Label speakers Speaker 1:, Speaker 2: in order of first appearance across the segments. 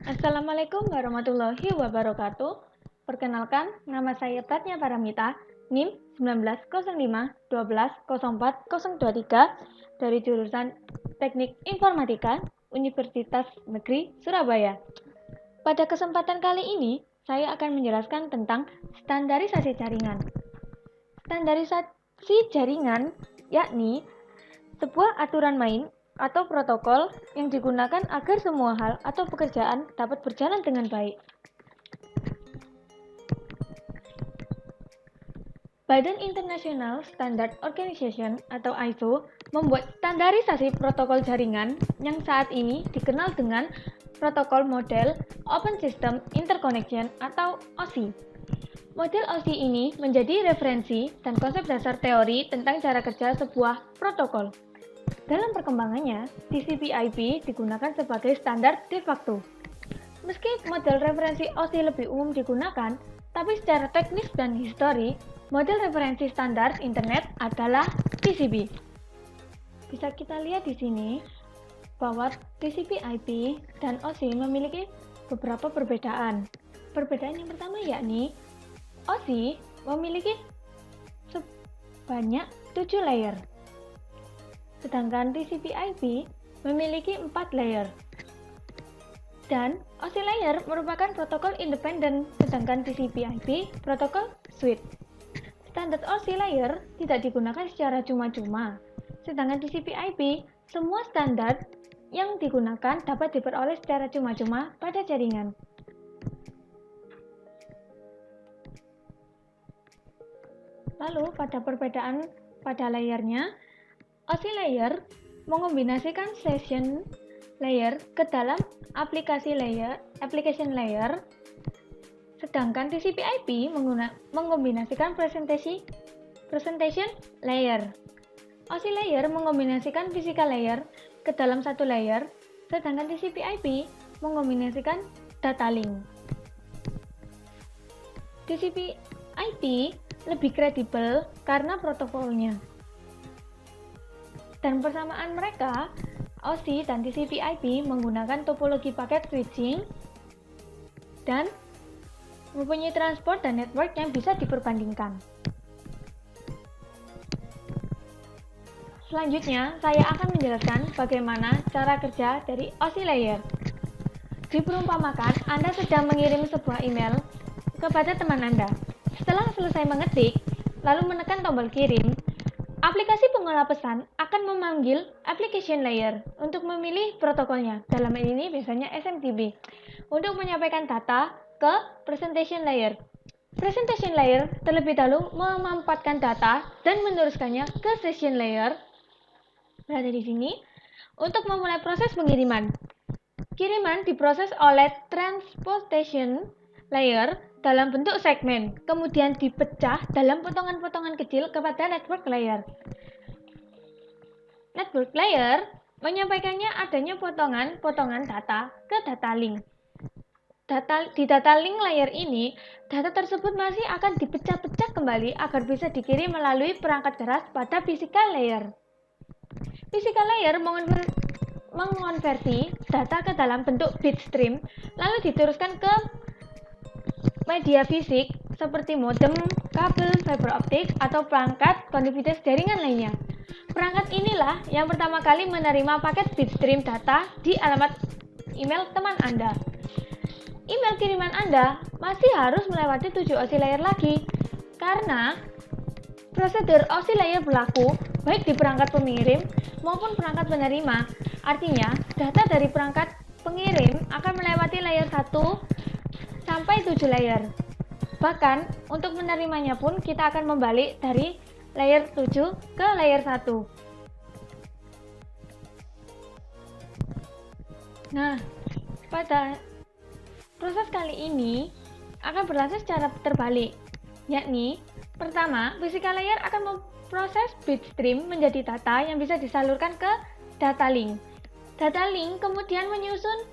Speaker 1: Assalamualaikum warahmatullahi wabarakatuh. Perkenalkan, nama saya Pratnya Paramita, NIM 1905-1204-023 dari jurusan Teknik Informatika Universitas Negeri Surabaya. Pada kesempatan kali ini, saya akan menjelaskan tentang standarisasi jaringan. Standarisasi jaringan yakni sebuah aturan main atau protokol yang digunakan agar semua hal atau pekerjaan dapat berjalan dengan baik. Badan International Standard Organization atau ISO membuat standarisasi protokol jaringan yang saat ini dikenal dengan Protokol Model Open System Interconnection atau OSI. Model OSI ini menjadi referensi dan konsep dasar teori tentang cara kerja sebuah protokol. Dalam perkembangannya, TCP/IP digunakan sebagai standar de facto. Meski model referensi OSI lebih umum digunakan, tapi secara teknis dan histori, model referensi standar internet adalah TCP. Bisa kita lihat di sini bahwa TCP/IP dan OSI memiliki beberapa perbedaan. Perbedaan yang pertama yakni OSI memiliki sebanyak 7 layer. Sedangkan TCP/IP memiliki 4 layer. Dan OSI layer merupakan protokol independen, sedangkan TCP/IP protokol switch. Standar OSI layer tidak digunakan secara cuma-cuma, sedangkan TCP/IP semua standar yang digunakan dapat diperoleh secara cuma-cuma pada jaringan. Lalu pada perbedaan pada layernya, OSI layer mengombinasikan session layer ke dalam application layer, sedangkan TCP/IP mengombinasikan presentation layer. OSI layer mengombinasikan physical layer ke dalam satu layer, sedangkan TCP/IP mengombinasikan data link. TCP/IP lebih kredibel karena protokolnya. Dan persamaan mereka, OSI dan TCP/IP menggunakan topologi paket switching dan mempunyai transport dan network yang bisa diperbandingkan. Selanjutnya, saya akan menjelaskan bagaimana cara kerja dari OSI layer. Diperumpamakan, Anda sedang mengirim sebuah email kepada teman Anda. Setelah selesai mengetik, lalu menekan tombol kirim, aplikasi pengolah pesan akan memanggil application layer untuk memilih protokolnya. Dalam hal ini biasanya SMTP untuk menyampaikan data ke presentation layer. Presentation layer terlebih dahulu memampatkan data dan meneruskannya ke session layer. Berada di sini untuk memulai proses pengiriman. Kiriman diproses oleh transportation layer dalam bentuk segmen, kemudian dipecah dalam potongan-potongan kecil kepada network layer. Network layer menyampaikannya adanya potongan-potongan data ke data link. Di data link layer ini, data tersebut masih akan dipecah-pecah kembali agar bisa dikirim melalui perangkat keras pada physical layer. Physical layer mengonversi data ke dalam bentuk bit stream, lalu diteruskan ke media fisik seperti modem, kabel, fiber optik, atau perangkat konektivitas jaringan lainnya. Perangkat inilah yang pertama kali menerima paket bitstream data di alamat email teman Anda. Email kiriman Anda masih harus melewati 7 OSI layer lagi, karena prosedur OSI layer berlaku baik di perangkat pengirim maupun perangkat penerima. Artinya, data dari perangkat pengirim akan melewati layer 1 sampai 7 layer. Bahkan, untuk menerimanya pun kita akan membalik dari layer 7 ke layer 1. Nah, pada proses kali ini akan berlangsung secara terbalik, yakni pertama, physical layer akan memproses bitstream menjadi data yang bisa disalurkan ke data link. Data link kemudian menyusun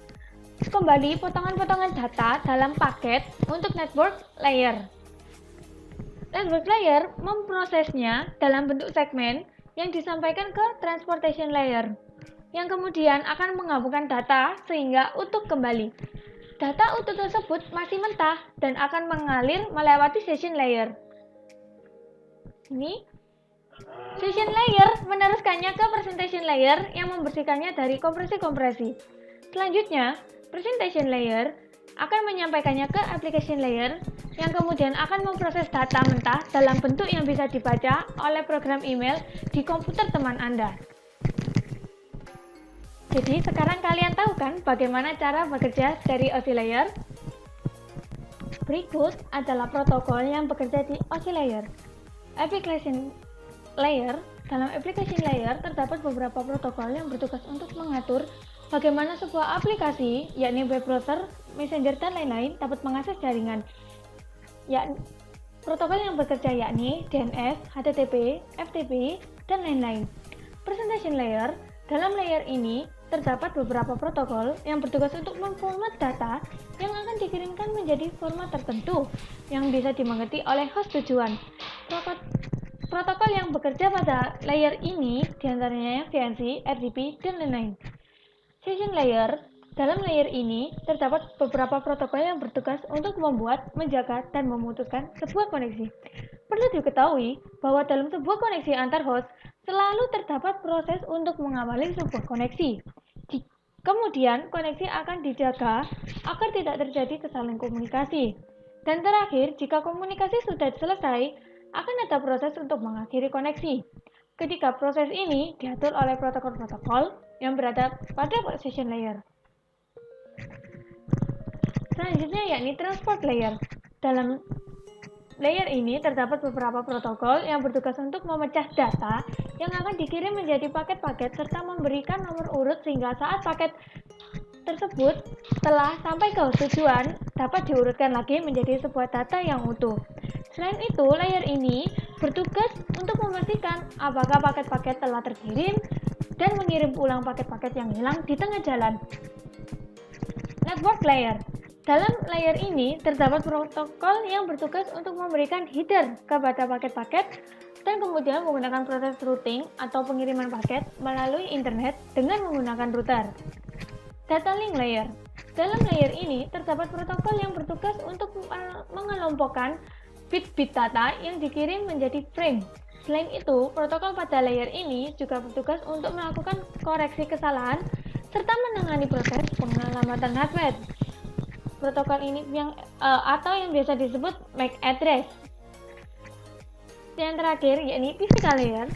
Speaker 1: kembali potongan-potongan data dalam paket untuk network layer. Network layer memprosesnya dalam bentuk segmen yang disampaikan ke transportation layer, yang kemudian akan menggabungkan data sehingga utuh kembali. Data utuh tersebut masih mentah dan akan mengalir melewati session layer. Ini session layer meneruskannya ke presentation layer yang membersihkannya dari kompresi-kompresi. Selanjutnya, presentation layer akan menyampaikannya ke application layer yang kemudian akan memproses data mentah dalam bentuk yang bisa dibaca oleh program email di komputer teman Anda. Jadi sekarang kalian tahu kan bagaimana cara bekerja dari OSI layer? Berikut adalah protokol yang bekerja di OSI layer. Application layer. Dalam application layer terdapat beberapa protokol yang bertugas untuk mengatur bagaimana sebuah aplikasi, yakni web browser, messenger, dan lain-lain dapat mengakses jaringan. Protokol yang bekerja yakni DNS, HTTP, FTP, dan lain-lain. Presentation layer. Dalam layer ini terdapat beberapa protokol yang bertugas untuk memformat data yang akan dikirimkan menjadi format tertentu yang bisa dimengerti oleh host tujuan. Protokol yang bekerja pada layer ini diantaranya VNC, RDP, dan lain-lain. Session layer. Dalam layer ini terdapat beberapa protokol yang bertugas untuk membuat, menjaga, dan memutuskan sebuah koneksi. Perlu diketahui bahwa dalam sebuah koneksi antar host selalu terdapat proses untuk mengawali sebuah koneksi. Kemudian koneksi akan dijaga agar tidak terjadi kesalahan komunikasi. Dan terakhir, jika komunikasi sudah selesai, akan ada proses untuk mengakhiri koneksi. Ketiga proses ini diatur oleh protokol-protokol yang berada pada session layer. Selanjutnya yakni transport layer. Dalam layer ini terdapat beberapa protokol yang bertugas untuk memecah data yang akan dikirim menjadi paket-paket serta memberikan nomor urut sehingga saat paket tersebut telah sampai ke tujuan dapat diurutkan lagi menjadi sebuah data yang utuh. Selain itu, layer ini bertugas untuk memastikan apakah paket-paket telah terkirim dan mengirim ulang paket-paket yang hilang di tengah jalan. Network layer. Dalam layer ini terdapat protokol yang bertugas untuk memberikan header kepada paket-paket dan kemudian menggunakan proses routing atau pengiriman paket melalui internet dengan menggunakan router. Data link layer. Dalam layer ini terdapat protokol yang bertugas untuk mengelompokkan bit-bit data yang dikirim menjadi frame. Selain itu, protokol pada layer ini juga bertugas untuk melakukan koreksi kesalahan serta menangani proses penyelamatan hardware. Protokol ini yang biasa disebut MAC address. Yang terakhir yakni physical layer.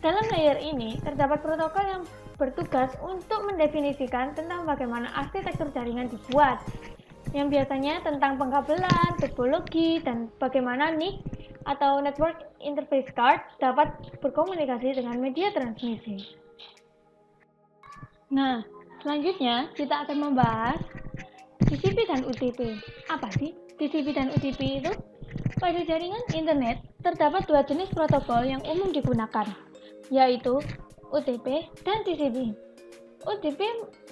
Speaker 1: Dalam layer ini terdapat protokol yang bertugas untuk mendefinisikan tentang bagaimana arsitektur jaringan dibuat, yang biasanya tentang pengkabelan, topologi, dan bagaimana NIC atau Network Interface Card dapat berkomunikasi dengan media transmisi. Nah, selanjutnya kita akan membahas TCP dan UDP. Apa sih TCP dan UDP itu? Pada jaringan internet terdapat dua jenis protokol yang umum digunakan, yaitu UDP dan TCP. UDP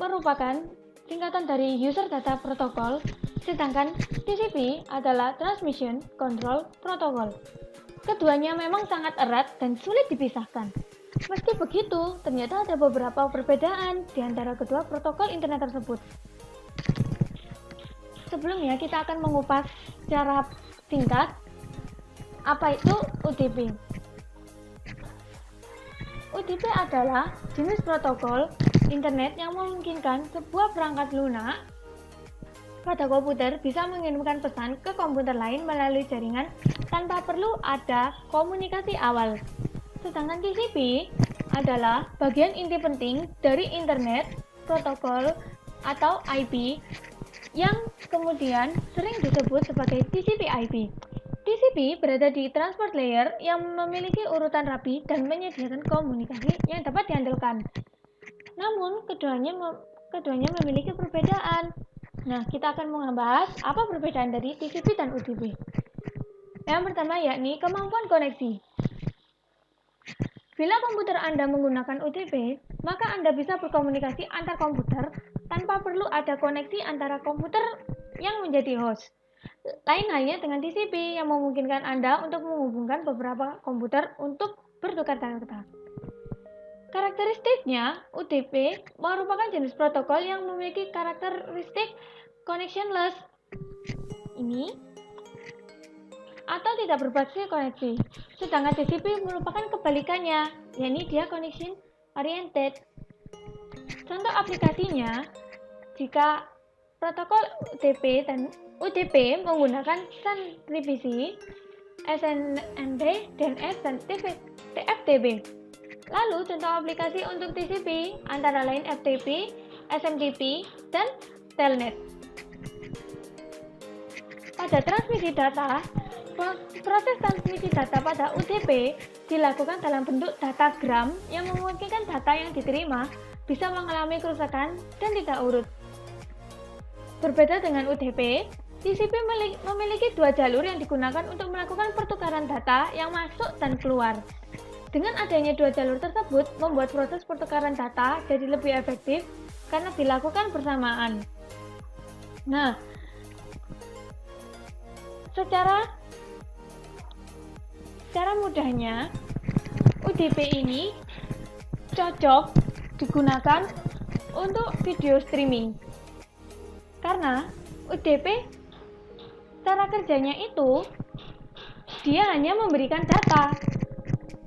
Speaker 1: merupakan singkatan dari User Data Protocol, sedangkan TCP adalah Transmission Control Protocol. Keduanya memang sangat erat dan sulit dipisahkan. Meski begitu, ternyata ada beberapa perbedaan di antara kedua protokol internet tersebut. Sebelumnya kita akan mengupas secara singkat apa itu UDP. UDP adalah jenis protokol internet yang memungkinkan sebuah perangkat lunak pada komputer bisa mengirimkan pesan ke komputer lain melalui jaringan tanpa perlu ada komunikasi awal. Sedangkan TCP adalah bagian inti penting dari internet protokol atau IP yang kemudian sering disebut sebagai TCP/IP. TCP berada di transport layer yang memiliki urutan rapi dan menyediakan komunikasi yang dapat diandalkan. Namun, keduanya memiliki perbedaan. Nah, kita akan membahas apa perbedaan dari TCP dan UDP. Yang pertama yakni kemampuan koneksi. Bila komputer Anda menggunakan UDP, maka Anda bisa berkomunikasi antar komputer tanpa perlu ada koneksi antara komputer yang menjadi host. Lain halnya dengan TCP yang memungkinkan Anda untuk menghubungkan beberapa komputer untuk bertukar data. Karakteristiknya, UDP merupakan jenis protokol yang memiliki karakteristik connectionless ini atau tidak berbasis koneksi. Sedangkan TCP merupakan kebalikannya, yakni dia connection oriented. Contoh aplikasinya, jika protokol UDP dan UDP menggunakan SAN revisi, SNMP, DNS, dan TFTP. Lalu contoh aplikasi untuk TCP antara lain FTP, SMTP, dan Telnet. Pada transmisi data, proses transmisi data pada UDP dilakukan dalam bentuk datagram yang memungkinkan data yang diterima bisa mengalami kerusakan dan tidak urut. Berbeda dengan UDP, TCP memiliki dua jalur yang digunakan untuk melakukan pertukaran data yang masuk dan keluar. Dengan adanya dua jalur tersebut, membuat proses pertukaran data jadi lebih efektif karena dilakukan bersamaan. Nah, secara mudahnya, UDP ini cocok digunakan untuk video streaming. Karena UDP cara kerjanya itu dia hanya memberikan data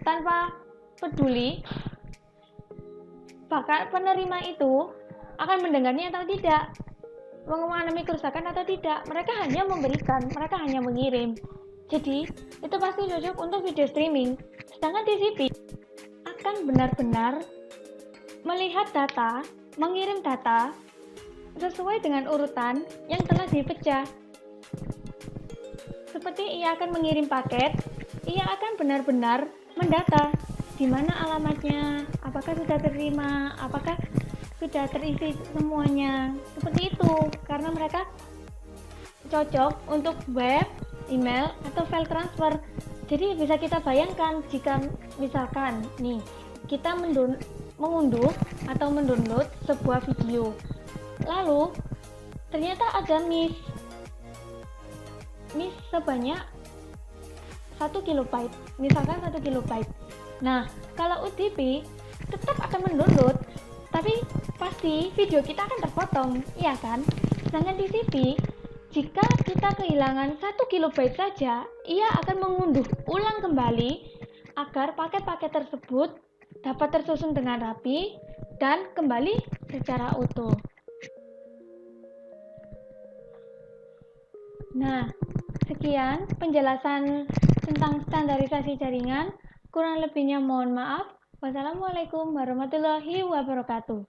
Speaker 1: tanpa peduli bakal penerima itu akan mendengarnya atau tidak, mengalami kerusakan atau tidak. Mereka hanya memberikan, mereka hanya mengirim. Jadi itu pasti cocok untuk video streaming. Sedangkan TCP akan benar-benar melihat data, mengirim data sesuai dengan urutan yang telah dipecah. Seperti ia akan mengirim paket, ia akan benar-benar mendata di mana alamatnya, apakah sudah terima, apakah sudah terisi semuanya. Seperti itu, karena mereka cocok untuk web, email, atau file transfer. Jadi bisa kita bayangkan jika misalkan nih kita mengunduh atau mendownload sebuah video, lalu ternyata ada miss sebanyak 1 kilobyte, misalkan 1 kilobyte. Nah, kalau UDP tetap akan mendownload, tapi pasti video kita akan terpotong, iya kan? Sedangkan TCP, jika kita kehilangan 1 kilobyte saja, ia akan mengunduh ulang kembali agar paket-paket tersebut dapat tersusun dengan rapi dan kembali secara utuh. Nah, sekian penjelasan tentang standarisasi jaringan. Kurang lebihnya mohon maaf. Wassalamualaikum warahmatullahi wabarakatuh.